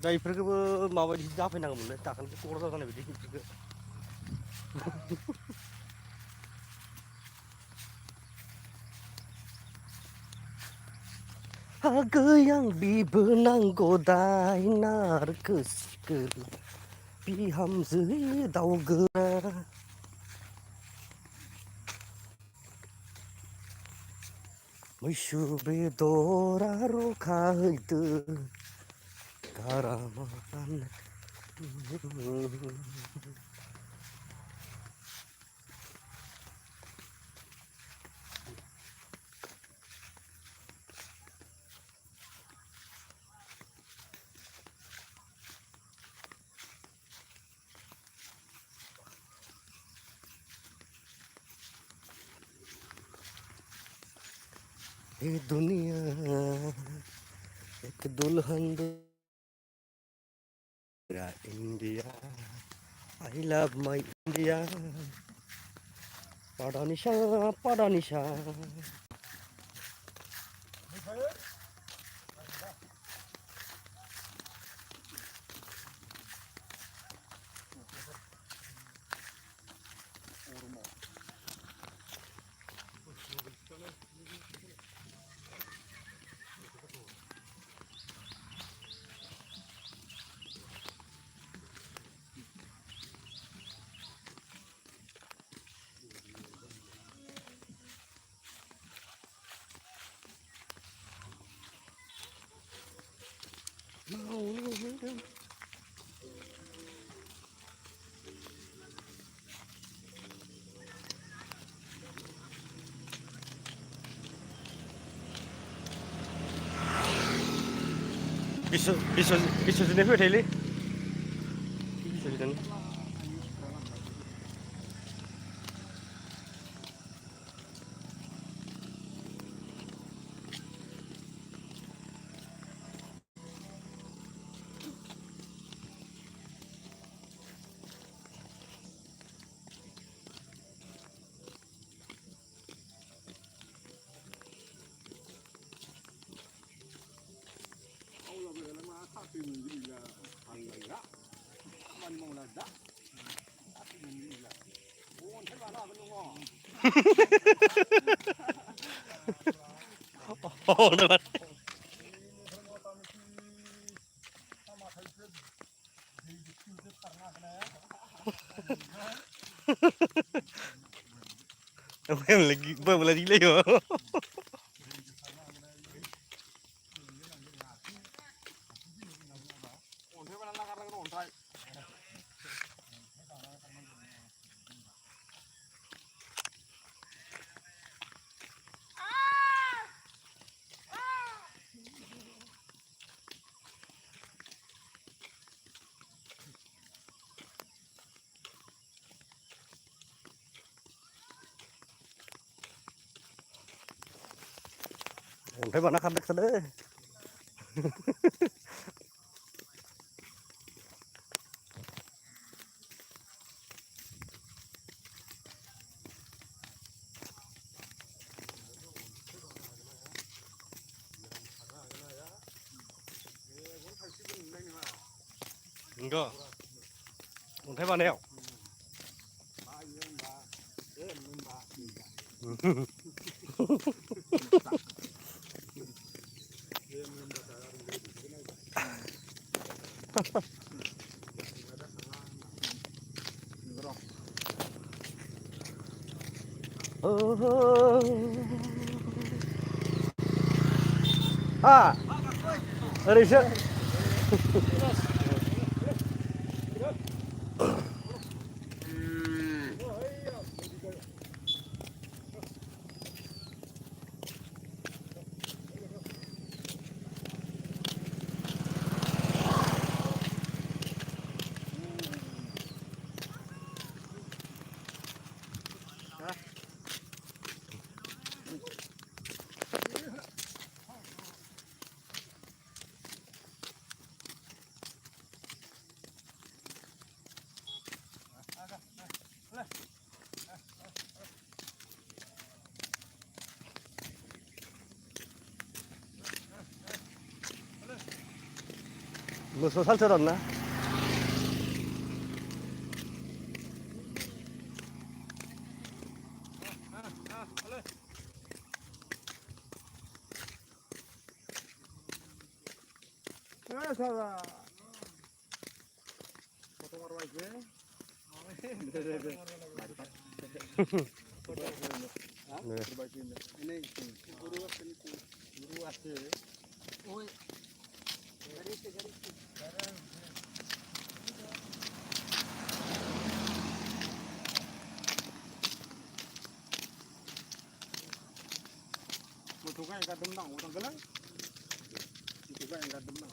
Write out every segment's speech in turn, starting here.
दा इफोरखौबो माबायदि जाफैनांगौमोनलै दाखालि क'क्राझार जानाय बायदि इफोरखो हा goyang bibenanggo dainar kesikela bihamजो दावगोरा मैसो बेदर आरो खाहैदो गारामा ये दुनिया एक दुल्हन मेरा India I love my India पाडानिशा पाडानिशा बिश्वजितनि फैबाय थायोलै बिश्वजितआनो boleh delay yo. Ontai mana kabeh sade. Enggak. Ontai mana ya? Oh. Ah. Risha. 무슨 상처났나? Tukang ikat demang, utang gelang. Tukang ikat demang.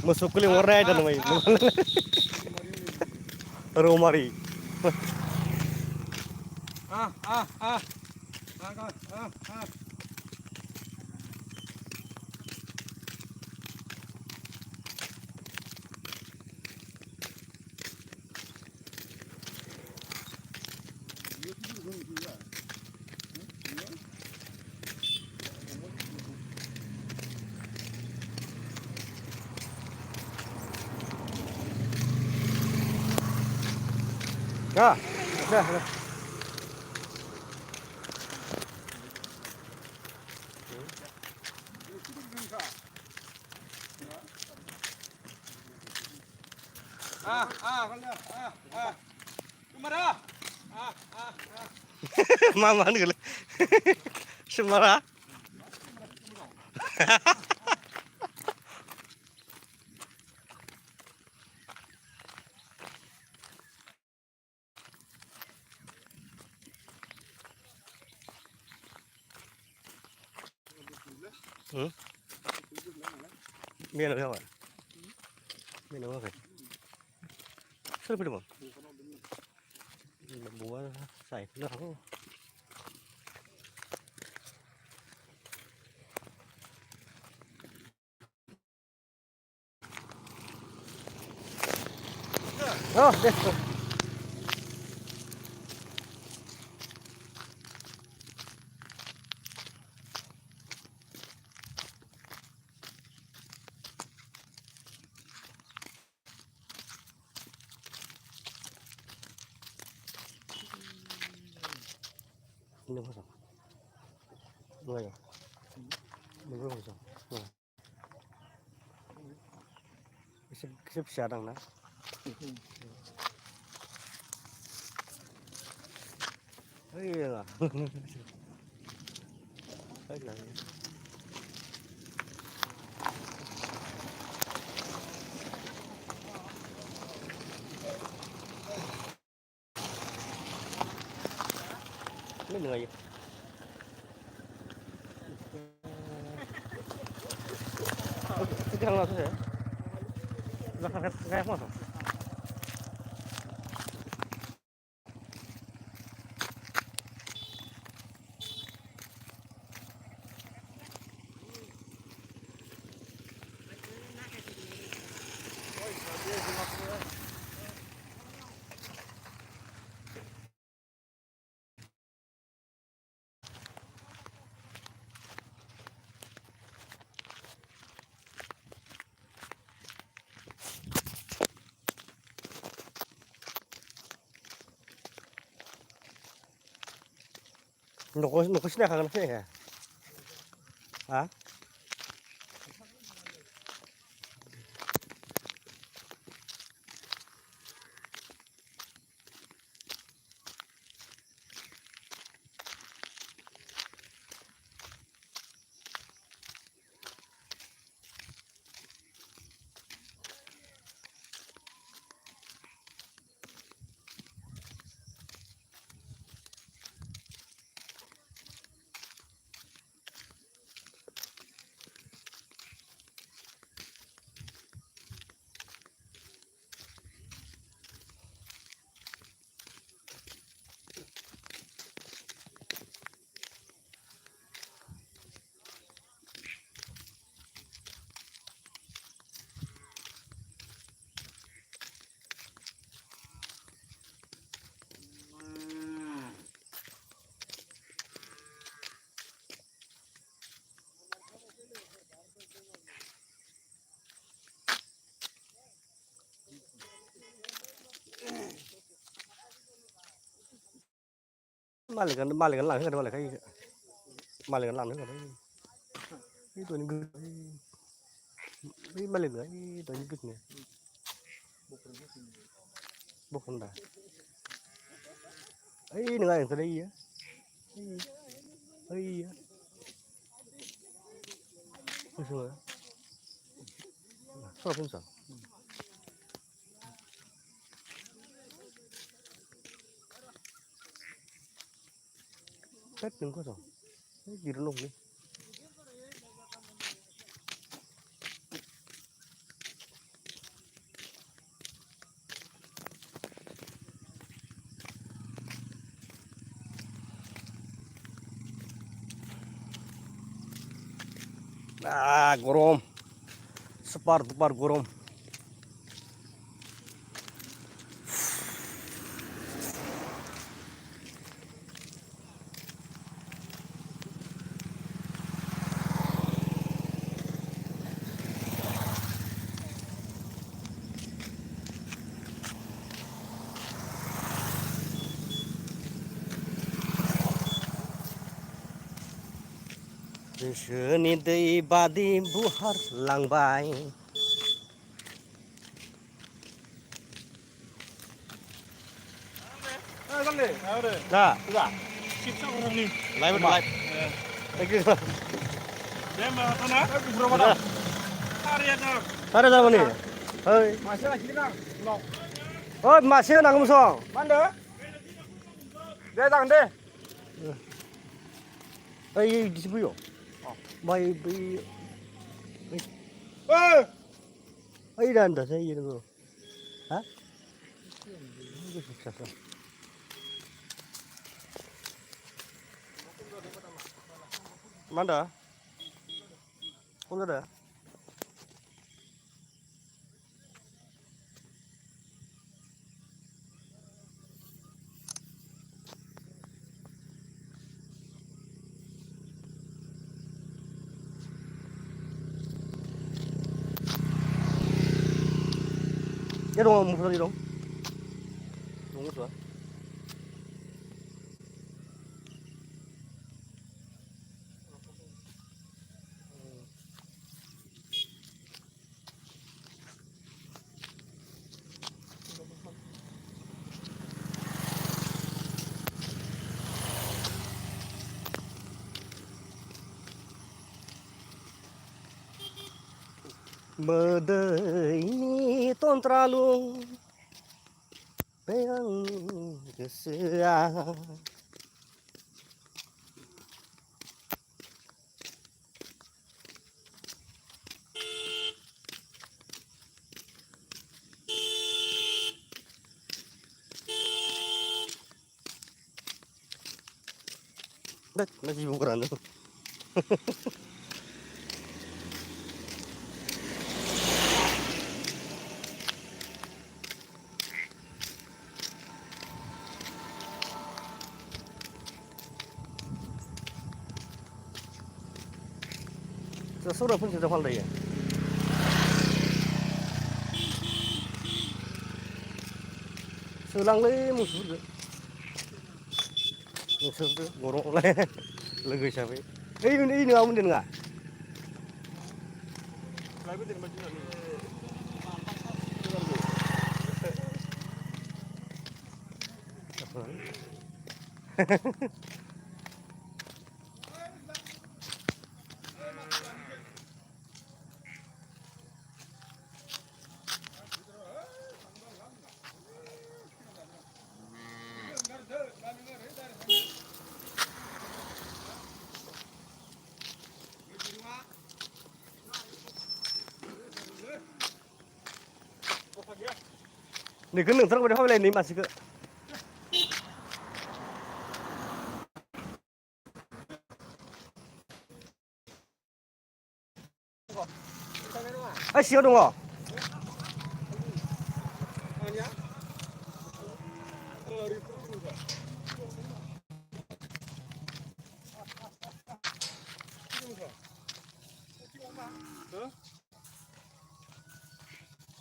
Masuk kulit warna ada namanya. Romari. Ya, dah. Mama ni gila. Semara. Mian apa? Mian apa? Sao phải được không? Búa xài nó không? Deh. Ini apa? Dua ya. Dua apa? Dua. Kisah siadang na. Iya. Ayo. Ini lagi. Sekarang langsung ya. Belakang kayak apa? Nuko sila kagana siya ya. Ha? มาเลยกันหลังกันมาเลยใครมาเลยกันหลังนึกกันนี่ตัวนี้กึศนี่มาเลยเหลือนี่ตัวนี้กึศเนี่ยบุกคนด่าเอ้ยหนึ่งอย่างตัวนี้อ่ะเอ้ยไม่สวยชอบเป็นสังเป็ดหนึ่งก็สองยืนลงนี่gurung separ gurung Seni dei badi buhar langbai 자 그가 14호랑님 라이브 라이브 여기 내가 하나 물어봐라 하리야다 잘하자보니 어이 마셔라 기랑 어 마시어 나가면서 만데 내 당데 어이 디스부요 마이 비 어 어이 난다 저 이런 거 아? 이거 좋았어 만다 오늘은 얘도 무슨 소리로? 너무 좋아. Mơ đời tôn tra luôn bên cái xưa đấy nó chỉ bukan nữa 소라 분짜 활래 slang lấy một chút nữa sớm nữa ngồi rộng lên là người sao vậy ấy nữa ông đừng ngại nih gendeng terus udah mulai nih masih ke siêu đúng không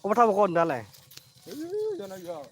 có bắt thao con ra này cho nó giờ